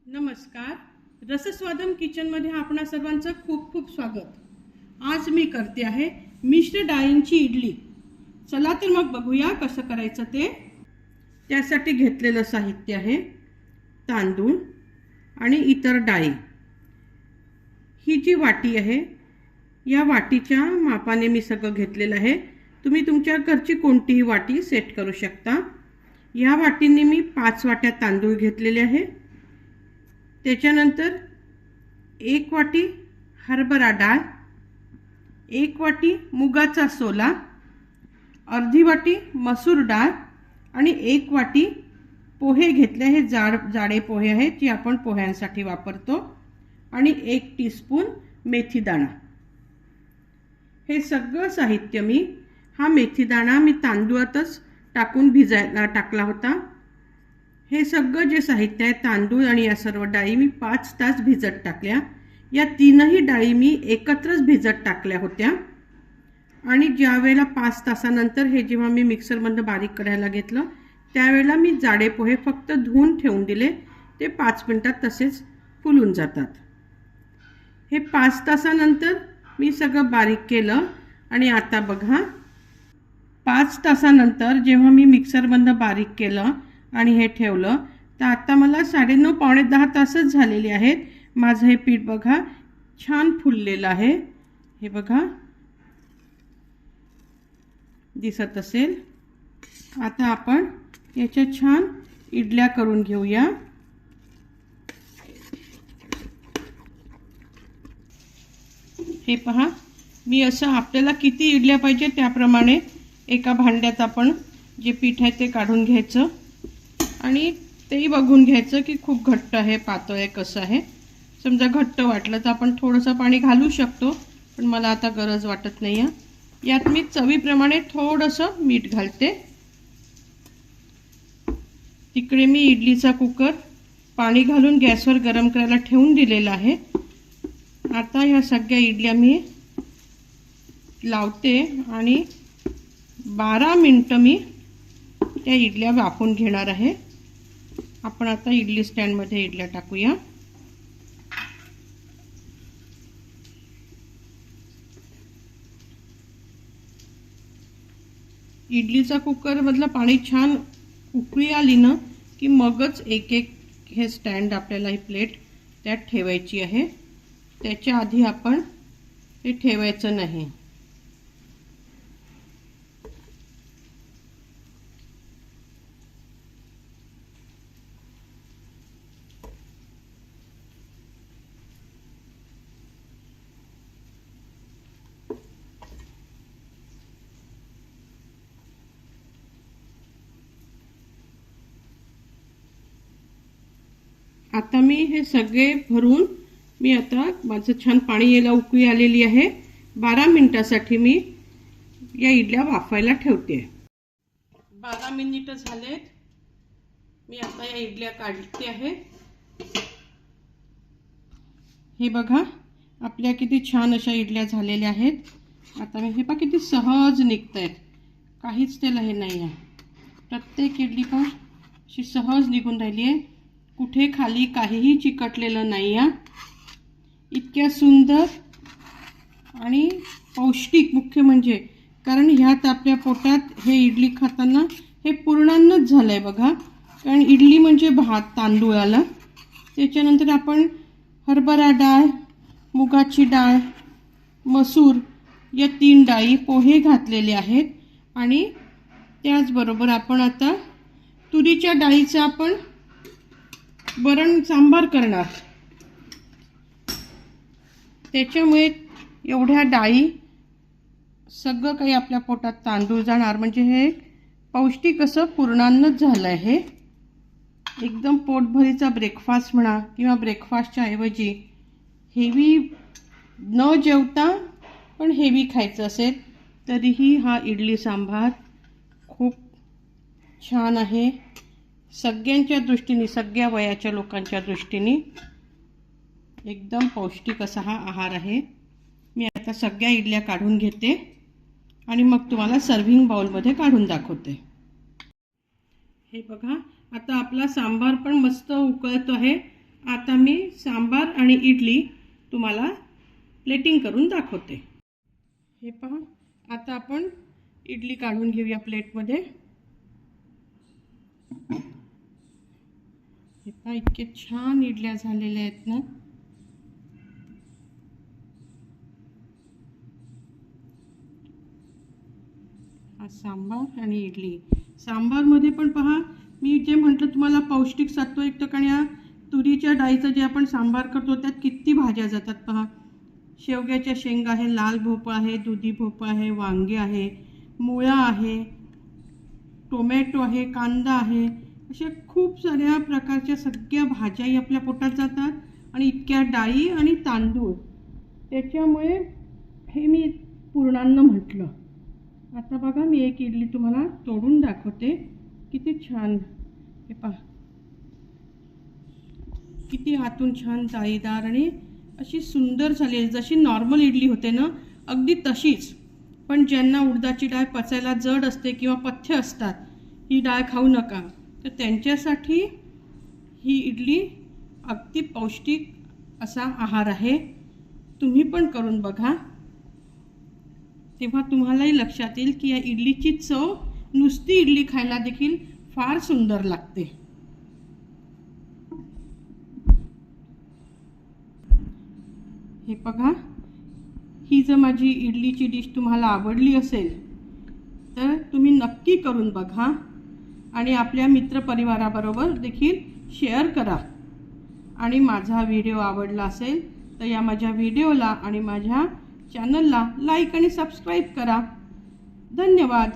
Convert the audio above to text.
नमस्कार, रसस्वादन किचनमध्ये आपणा सर्वांचं खूप खूप स्वागत। आज मी करते आहे मिश्र डाळींची इडली। चला तर मग बघूया कसं करायचं ते। त्यासाठी घेतलेलं साहित्य आहे तांदूळ आणि इतर डाळी। ही जी वाटी आहे या वाटीच्या मापाने मी सगळं घेतलेलं आहे। तुम्ही तुमच्या घरची कोणतीही वाटी सेट करू शकता। या वाटीने मी 5 वाट्या तांदूळ घेतलेले आहे। त्याच्यानंतर 1 वाटी हरभरा डाळ, 1 वाटी मुगाचा सोला, अर्धी वाटी मसूर डाळ आणि 1 वाटी पोहे घेतले। हे जाडे पोहे आहेत जे आपण पोह्यांसाठी वापरतो, आणि 1 टीस्पून मेथी दाणा। हे सगळं साहित्य हा मेथी दाणा मी तांदूळातच टाकून भिजायला टाकला होता। हे सगळं जे साहित्य आहे तांदूळ आणि या सर्व डाळी मी 5 तास भिजत टाकल्या। या तीनही डाळी मी एकत्रच भिजत टाकल्या होत्या, आणि ज्या वेळेला 5 तासानंतर हे जेव्हा मी मिक्सरमधून बारीक करायला घेतलं त्यावेळेला मी जाडे पोहे फक्त धुवून ठेवून दिले। ते 5 मिनिटात तसेच फुलून जातात। हे 5 तासानंतर मी सगळं बारीक केलं, आणि आता बघा 5 तासानंतर जेव्हा मी मिक्सरमधून बारीक केलं आणि हे ठेवलं तर आता मला 9:30 पावणे 10 तासच झालेले आहेत। माझं हे पीठ बघा छान फुललेलं आहे। हे बघा दिसत असेल। आता आपण याच्या छान इडल्या करून घेऊया। हे पहा, मी असं आपल्याला किती इडल्या पाहिजे त्याप्रमाणे एका भांड्यात आपण जे पीठ आहे ते काढून घ्यायचं, आणि तेही बघून घ्यायचं की खूप घट्ट आहे पातळ आहे कसं आहे। समजा घट्ट वाटलं तर आपण थोडंसं पाणी घालू शकतो, पण मला आता गरज वाटत नाही आहे। यात मी चवीप्रमाणे थोडंसं मीठ घालते। तिकडे मी इडलीचा कुकर पाणी घालून गॅसवर गरम करायला ठेवून दिलेला आहे। आता ह्या सगळ्या इडल्या मी लावते आणि 12 मिनिटं मी त्या इडल्या वाफवून घेणार आहे। आपण आता इडली स्टँडमध्ये इडल्या टाकूया। इडलीचा कुकर मधलं पाणी छान उकळी आली ना की मगच एक एक हे स्टँड आपल्याला ही प्लेट त्यात ठेवायची आहे। त्याच्या आधी आपण हे ठेवायचं नाही। आता मी हे सगळे भरून मी आता माझं छान पाणी यायला उकळी आलेली आहे। 12 मिनिटासाठी मी या इडल्या वाफायला ठेवते। 12 मिनिट झालेत। मी आता या इडल्या काढते आहे। हे बघा आपल्या किती छान अशा इडल्या झालेल्या आहेत। आता मी हे पहा किती सहज निघतायत, काहीच त्याला हे नाही आहे। प्रत्येक इडली पण अशी सहज निघून राहिली आहे, कुठे खाली काहीही चिकटलेलं नाही आहे। इतक्या सुंदर आणि पौष्टिक, मुख्य म्हणजे कारण ह्यात आपल्या पोटात हे इडली खाताना हे पूर्णान्नच झालंय बघा। कारण इडली म्हणजे भात तांदूळाला, त्याच्यानंतर आपण हरभरा डाळ, मुगाची डाळ, मसूर या 3 डाळी, पोहे घातलेले आहेत, आणि त्याचबरोबर आपण आता तुरीच्या डाळीचा आपण वरण सांबार करणार। त्याच्यामुळे एवढ्या डाळी सगळं काही आपल्या पोटात तांदूळ जाणार, म्हणजे हे पौष्टिक असं पूर्णान्नच झालं आहे। एकदम पोटभरीचा ब्रेकफास्ट म्हणा, किंवा ब्रेकफास्टच्या ऐवजी हेवी न जेवता पण हेवी खायचं असेल तरीही हा इडली सांबार खूप छान आहे। सगळ्यांच्या दृष्टीने, सगळ्या वयाच्या लोकांच्या दृष्टीने एकदम पौष्टिक असा हा आहार आहे। मी आता सगळ्या इडल्या काढून घेते आणि मग तुम्हाला सर्व्हिंग बाउलमध्ये काढून दाखवते। हे बघा, आता आपला सांबार पण मस्त उकळतो आहे। आता मी सांबार आणि इडली तुम्हाला प्लेटिंग करून दाखवते। हे पहा, आता आपण इडली काढून घेऊया प्लेटमध्ये। हे पहा, इतके छान इडल्या झालेल्या आहेत ना। हा सांबार आणि इडली। सांबारमध्ये पण पहा, मी जे म्हटलं तुम्हाला पौष्टिक सत्वयुक्त आणि तुरीच्या डाळीचं जे आपण सांबार करतो त्यात किती भाज्या जातात पहा। शेवग्याच्या शेंगा आहे, लाल भोपळा आहे, दुधी भोपळा आहे, वांगे आहे, मुळा आहे, टोमॅटो आहे, कांदा आहे, अशा खूप साऱ्या प्रकारच्या सगळ्या भाज्याही आपल्या पोटात जातात आणि इतक्या डाळी आणि तांदूळ, त्याच्यामुळे हे मी पूर्णान्न म्हटलं। आता बघा, मी एक इडली तुम्हाला तोडून दाखवते, किती छान। हे पहा, किती आतून छान जाळीदार आणि अशी सुंदर झाली, जशी नॉर्मल इडली होते ना अगदी तशीच। पण ज्यांना उडदाची डाळ पचायला जड असते किंवा पथ्य असतात, ही डाळ खाऊ नका, तर त्यांच्यासाठी ही इडली अगदी पौष्टिक असा आहार आहे। तुम्ही पण करून बघा, तेव्हा तुम्हालाही लक्षात येईल की या इडलीची चव नुसती इडली खायला देखील फार सुंदर लागते। हे बघा, ही जर माझी इडलीची डिश तुम्हाला आवडली असेल तर तुम्ही नक्की करून बघा आणि आपल्या मित्रपरिवाराबरोबर देखील शेअर करा। आणि माझा व्हिडिओ आवडला असेल तर या माझ्या व्हिडिओला आणि माझ्या चॅनलला लाईक आणि सबस्क्राईब करा। धन्यवाद।